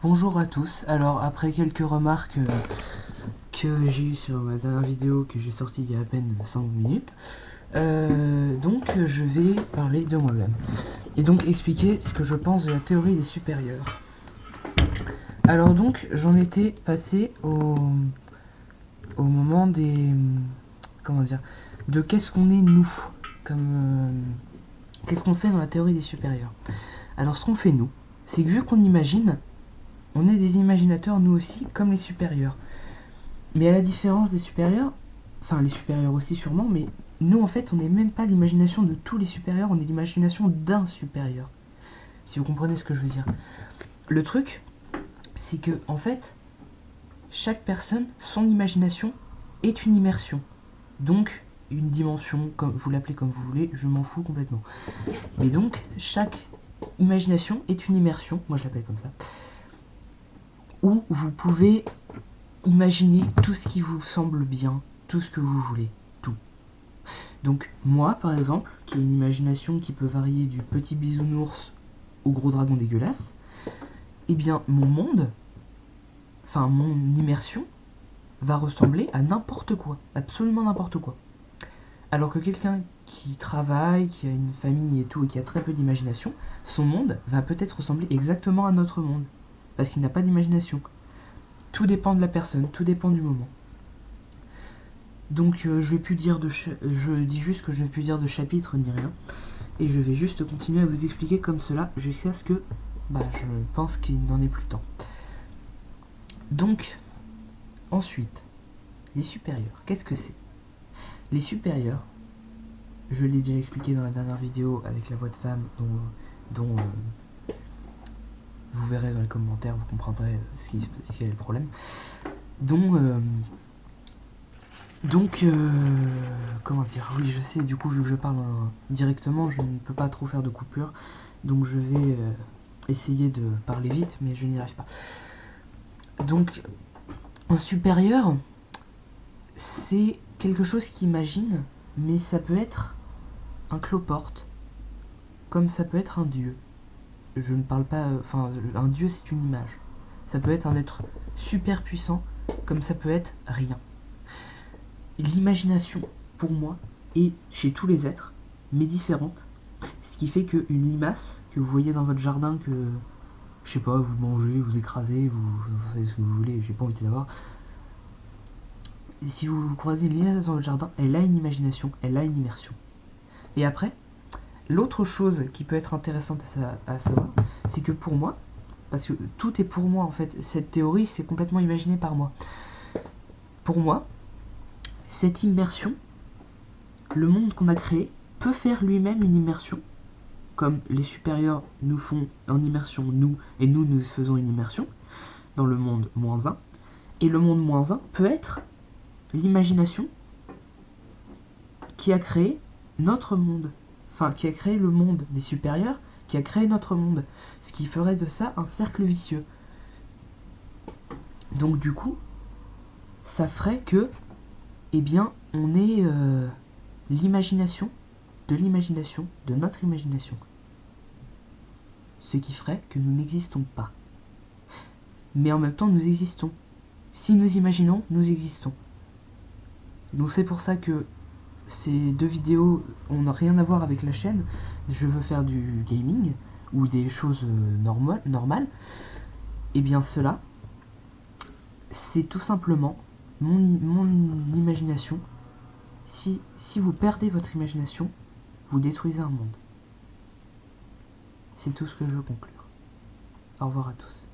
Bonjour à tous. Alors après quelques remarques que j'ai eues sur ma dernière vidéo que j'ai sortie il y a à peine 5 minutes, je vais parler de moi-même et donc expliquer ce que je pense de la théorie des supérieurs. Alors donc j'en étais passé au moment des de qu'est-ce qu'on est nous, qu'est-ce qu'on fait dans la théorie des supérieurs. Alors ce qu'on fait nous, c'est que vu qu'on imagine, on est des imaginateurs nous aussi, comme les supérieurs. Mais à la différence des supérieurs, enfin les supérieurs aussi sûrement, mais nous en fait on n'est même pas l'imagination de tous les supérieurs, on est l'imagination d'un supérieur. Si vous comprenez ce que je veux dire. Le truc, c'est que en fait, chaque personne, son imagination est une immersion. Donc une dimension, comme vous l'appelez comme vous voulez, je m'en fous complètement. Mais donc chaque imagination est une immersion, moi je l'appelle comme ça, où vous pouvez imaginer tout ce qui vous semble bien, tout ce que vous voulez, tout. Donc moi par exemple, qui ai une imagination qui peut varier du petit bisounours au gros dragon dégueulasse, eh bien mon monde, enfin mon immersion, va ressembler à n'importe quoi, absolument n'importe quoi. Alors que quelqu'un qui travaille, qui a une famille et tout, et qui a très peu d'imagination, son monde va peut-être ressembler exactement à notre monde, parce qu'il n'a pas d'imagination. Tout dépend de la personne, tout dépend du moment. Donc je dis juste que je ne vais plus dire de chapitre ni rien, et je vais juste continuer à vous expliquer comme cela jusqu'à ce que je pense qu'il n'en est plus temps. Donc, ensuite, les supérieurs, qu'est-ce que c'est? Les supérieurs, je l'ai déjà expliqué dans la dernière vidéo avec la voix de femme dont vous verrez dans les commentaires, vous comprendrez ce qui est le problème. Comment dire, oui je sais, du coup vu que je parle directement, je ne peux pas trop faire de coupure, donc je vais essayer de parler vite, mais je n'y arrive pas. Donc, un supérieur, c'est quelque chose qui imagine, mais ça peut être un cloporte, comme ça peut être un dieu. Je ne parle pas, un dieu c'est une image. Ça peut être un être super puissant, comme ça peut être rien. L'imagination, pour moi, est chez tous les êtres, mais différente. Ce qui fait qu'une limace que vous voyez dans votre jardin, que, je sais pas, vous mangez, vous écrasez, vous savez ce que vous voulez, j'ai pas envie de savoir. Si vous croisez une limace dans votre jardin, elle a une imagination, elle a une immersion. Et après, l'autre chose qui peut être intéressante à savoir, c'est que pour moi, parce que tout est pour moi en fait, cette théorie c'est complètement imaginé par moi. Pour moi, cette immersion, le monde qu'on a créé, peut faire lui-même une immersion, comme les supérieurs nous font en immersion nous, et nous faisons une immersion, dans le monde -1, et le monde -1 peut être l'imagination qui a créé notre monde, enfin qui a créé le monde des supérieurs, qui a créé notre monde, ce qui ferait de ça un cercle vicieux. Donc du coup, ça ferait que, eh bien, on est l'imagination de notre imagination. Ce qui ferait que nous n'existons pas. Mais en même temps, nous existons. Si nous imaginons, nous existons. Donc c'est pour ça que ces deux vidéos n'ont rien à voir avec la chaîne. Je veux faire du gaming ou des choses normales. Et bien cela, c'est tout simplement mon imagination. Si vous perdez votre imagination, vous détruisez un monde. C'est tout ce que je veux conclure. Au revoir à tous.